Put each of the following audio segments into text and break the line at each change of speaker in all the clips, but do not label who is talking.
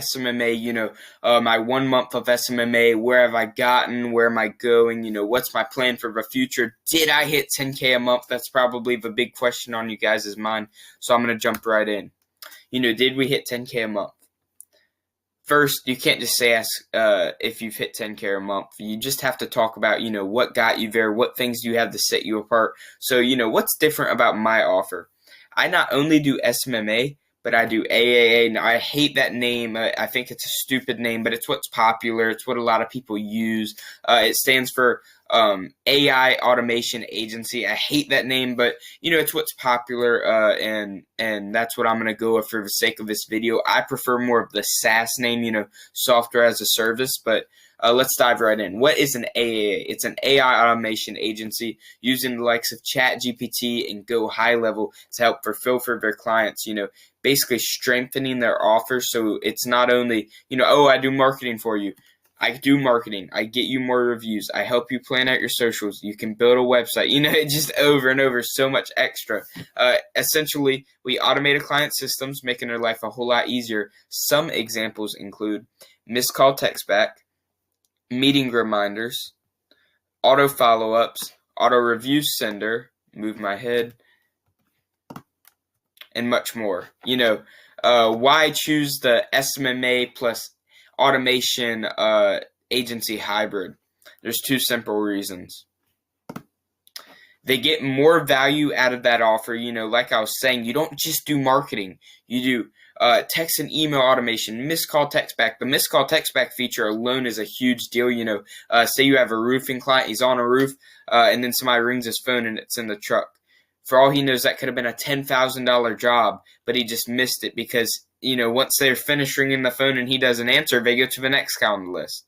SMMA, my 1 month of SMMA, where have I gotten, where am I going, what's my plan for the future? Did I hit 10K a month? That's probably the big question on you guys' mind, so I'm going to jump right in. Did we hit 10K a month? First, you can't just say if you've hit 10K a month. You just have to talk about, what got you there, what things do you have to set you apart. So, what's different about my offer? I not only do SMMA, but I do AAA. Now, I hate that name. I think it's a stupid name, but it's what's popular. It's what a lot of people use. It stands for AI Automation Agency. I hate that name, but it's what's popular, and that's what I'm going to go with for the sake of this video. I prefer more of the SaaS name, software as a service, but let's dive right in. What is an AAA? It's an AI automation agency using the likes of ChatGPT and Go High Level to help fulfill for their clients, basically strengthening their offer. So it's not only, oh, I do marketing for you. I do marketing. I get you more reviews. I help you plan out your socials. You can build a website. It just over and over, so much extra. Essentially, we automate a client's systems, making their life a whole lot easier. Some examples include missed call text back, meeting reminders, auto follow-ups, auto review sender, move my head, and much more. Why choose the SMMA plus automation agency hybrid? There's two simple reasons. They get more value out of that offer. Like I was saying, you don't just do marketing. You do text and email automation, missed call text back. The missed call text back feature alone is a huge deal. Say you have a roofing client, he's on a roof, and then somebody rings his phone and it's in the truck. For all he knows, that could have been a $10,000 job, but he just missed it because, once they're finished ringing the phone and he doesn't answer, they go to the next guy on the list,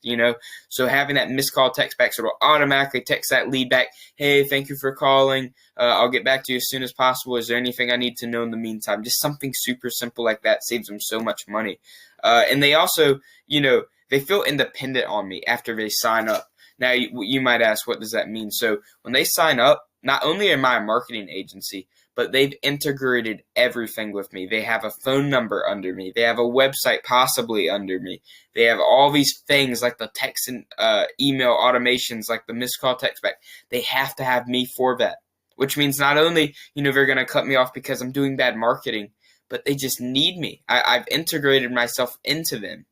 So having that missed call text back, so it'll automatically text that lead back, hey, thank you for calling. I'll get back to you as soon as possible. Is there anything I need to know in the meantime? Just something super simple like that saves them so much money. And they also, they feel independent on me after they sign up. Now, you might ask, what does that mean? So when they sign up, not only am I a marketing agency, but they've integrated everything with me. They have a phone number under me. They have a website possibly under me. They have all these things like the text and email automations, like the missed call text back. They have to have me for that, which means not only, they're going to cut me off because I'm doing bad marketing, but they just need me. I've integrated myself into them.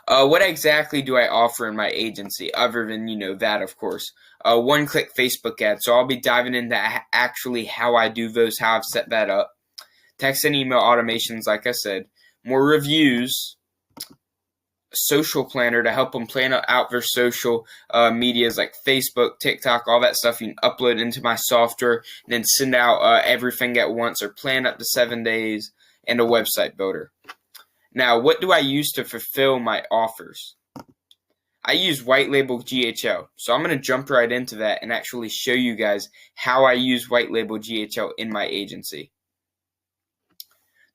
What exactly do I offer in my agency other than, that, of course? One-click Facebook ads. So I'll be diving into actually how I do those, how I've set that up. Text and email automations, like I said. More reviews. Social planner to help them plan out their social medias like Facebook, TikTok, all that stuff. You can upload into my software and then send out everything at once or plan up to 7 days. And a website builder. Now, what do I use to fulfill my offers? I use white label GHL. So I'm going to jump right into that and actually show you guys how I use white label GHL in my agency.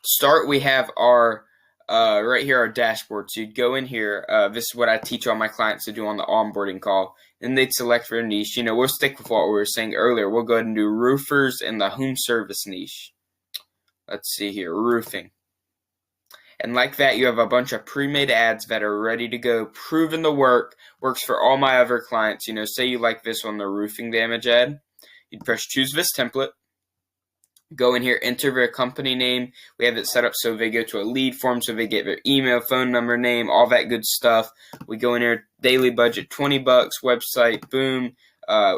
To start, we have our, right here, our dashboard. So you'd go in here. This is what I teach all my clients to do on the onboarding call. Then they'd select their niche. We'll stick with what we were saying earlier. We'll go ahead and do roofers in the home service niche. Let's see here, roofing. And like that, you have a bunch of pre-made ads that are ready to go, proven the works for all my other clients. Say you like this one, the roofing damage ad. You'd press choose this template. Go in here, enter their company name. We have it set up so they go to a lead form, so they get their email, phone number, name, all that good stuff. We go in here, daily budget, $20, website, boom.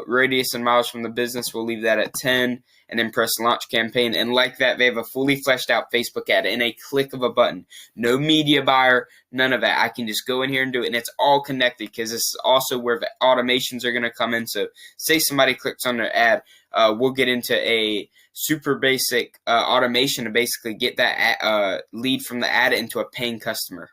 Radius and miles from the business, we'll leave that at 10, and then press launch campaign. And like that, they have a fully fleshed out Facebook ad in a click of a button. No media buyer, none of that. I can just go in here and do it, and it's all connected because this is also where the automations are going to come in. So say somebody clicks on their ad, we'll get into a super basic automation to basically get that lead from the ad into a paying customer.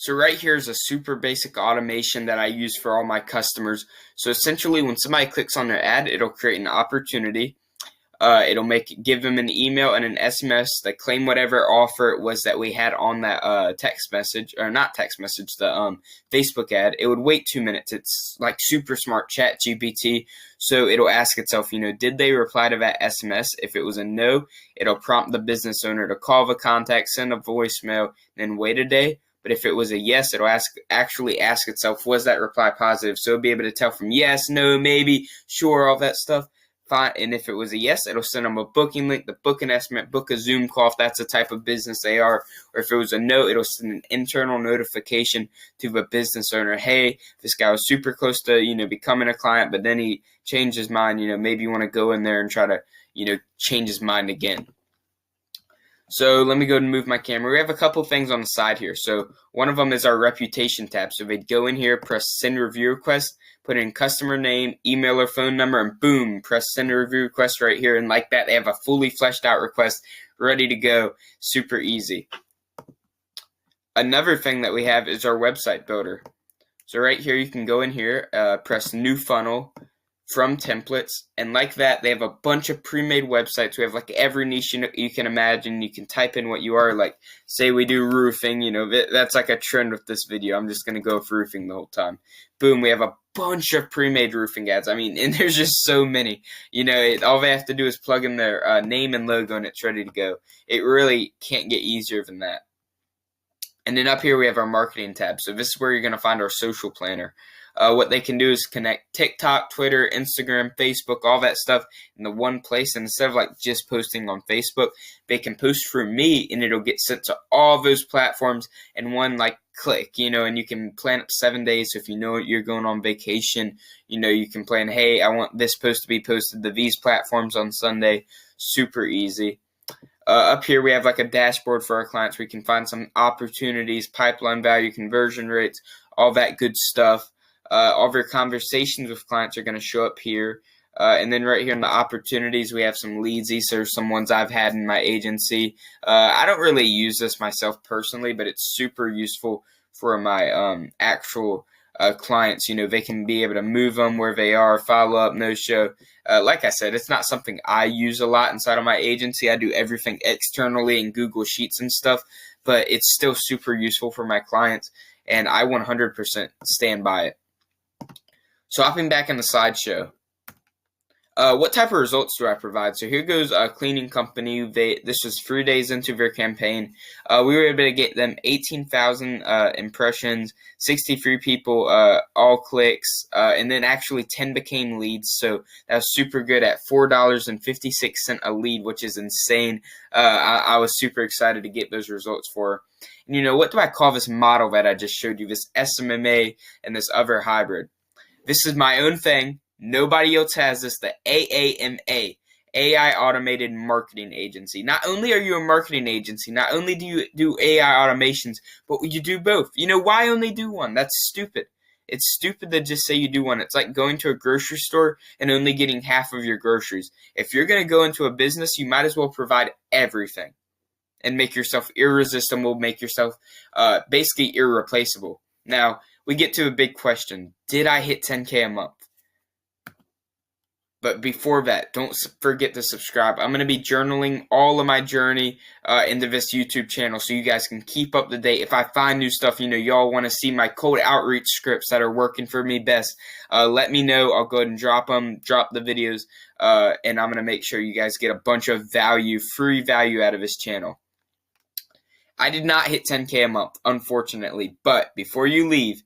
So right here is a super basic automation that I use for all my customers. So essentially when somebody clicks on their ad, it'll create an opportunity. It'll give them an email and an SMS to claim whatever offer it was that we had on that text message, or not text message, the Facebook ad. It would wait 2 minutes. It's like super smart Chat GPT. So it'll ask itself, did they reply to that SMS? If it was a no, it'll prompt the business owner to call the contact, send a voicemail, then wait a day. But if it was a yes, it'll actually ask itself, was that reply positive? So it'll be able to tell from yes, no, maybe, sure, all that stuff. Fine. And if it was a yes, it'll send them a booking link, the book an estimate, book a Zoom call if that's the type of business they are. Or if it was a no, it'll send an internal notification to the business owner. Hey, this guy was super close to, becoming a client, but then he changed his mind. Maybe you want to go in there and try to, change his mind again. So let me go and move my camera. We have a couple things on the side here. So one of them is our reputation tab. So they'd go in here, press send review request, put in customer name, email or phone number, and boom, press send a review request right here. And like that, they have a fully fleshed out request ready to go. Super easy. Another thing that we have is our website builder. So right here, you can go in here, press new funnel from templates, and like that, they have a bunch of pre-made websites. We have like every niche you can imagine. You can type in what you are, like say we do roofing, that's like a trend with this video. I'm just going to go with roofing the whole time. Boom, we have a bunch of pre-made roofing ads. And there's just so many. All they have to do is plug in their name and logo and it's ready to go. It really can't get easier than that. And then up here we have our marketing tab. So this is where you're going to find our social planner. What they can do is connect TikTok, Twitter, Instagram, Facebook, all that stuff in the one place. And instead of like just posting on Facebook, they can post through me and it'll get sent to all those platforms in one like click, and you can plan up 7 days. So if you're going on vacation, you can plan, hey, I want this post to be posted to these platforms on Sunday. Super easy. Up here, we have like a dashboard for our clients. We can find some opportunities, pipeline value, conversion rates, all that good stuff. All of your conversations with clients are going to show up here. And then right here in the opportunities, we have some leads. These are some ones I've had in my agency. I don't really use this myself personally, but it's super useful for my actual clients. They can be able to move them where they are, follow up, no show. Like I said, it's not something I use a lot inside of my agency. I do everything externally in Google Sheets and stuff, but it's still super useful for my clients, and I 100% stand by it. So hopping back in the slideshow, what type of results do I provide? So here goes a cleaning company. This was 3 days into their campaign. We were able to get them 18,000 impressions, 63 people, all clicks, and then actually 10 became leads. So that was super good at $4.56 a lead, which is insane. I was super excited to get those results for her. And what do I call this model that I just showed you, this SMMA and this other hybrid? This is my own thing. Nobody else has this, the AAMA, AI Automated Marketing Agency. Not only are you a marketing agency, not only do you do AI automations, but you do both. Why only do one? That's stupid. It's stupid to just say you do one. It's like going to a grocery store and only getting half of your groceries. If you're going to go into a business, you might as well provide everything and make yourself irresistible, make yourself basically irreplaceable. Now, we get to a big question. Did I hit 10K a month? But before that, don't forget to subscribe. I'm going to be journaling all of my journey into this YouTube channel so you guys can keep up to date. If I find new stuff, y'all want to see my cold outreach scripts that are working for me best, let me know. I'll go ahead and drop the videos, and I'm going to make sure you guys get a bunch of value, free value out of this channel. I did not hit 10K a month, unfortunately, but before you leave,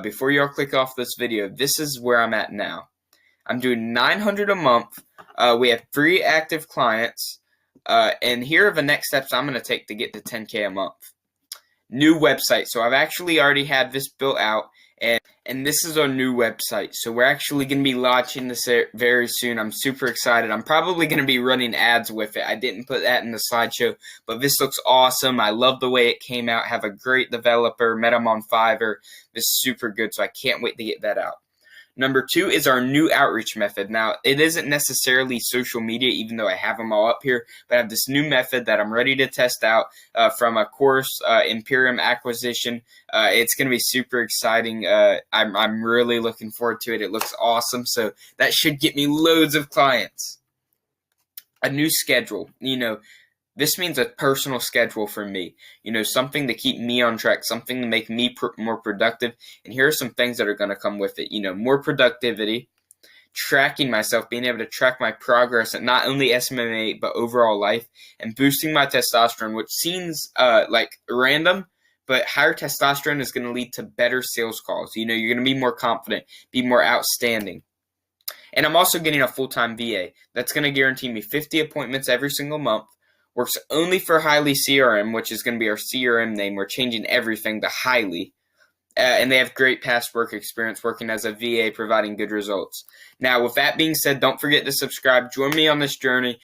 before y'all click off this video, this is where I'm at now. I'm doing $900 a month. We have 3 active clients, and here are the next steps I'm going to take to get to 10K a month. New website. So I've actually already had this built out, and this is our new website. So we're actually going to be launching this very soon. I'm super excited. I'm probably going to be running ads with it. I didn't put that in the slideshow, but this looks awesome. I love the way it came out. Have a great developer. Met him on Fiverr. This is super good, so I can't wait to get that out. Number 2 is our new outreach method. Now, it isn't necessarily social media, even though I have them all up here, but I have this new method that I'm ready to test out from a course, Imperium Acquisition. It's going to be super exciting. I'm really looking forward to it. It looks awesome, so that should get me loads of clients. a new schedule. This means a personal schedule for me, something to keep me on track, something to make me more productive. And here are some things that are going to come with it. More productivity, tracking myself, being able to track my progress at not only SMMA but overall life, and boosting my testosterone, which seems like random, but higher testosterone is going to lead to better sales calls. You're going to be more confident, be more outstanding. And I'm also getting a full-time VA. That's going to guarantee me 50 appointments every single month. Works only for Highly CRM, which is going to be our CRM name. We're changing everything to Highly. And they have great past work experience working as a VA, providing good results. Now, with that being said, don't forget to subscribe. Join me on this journey.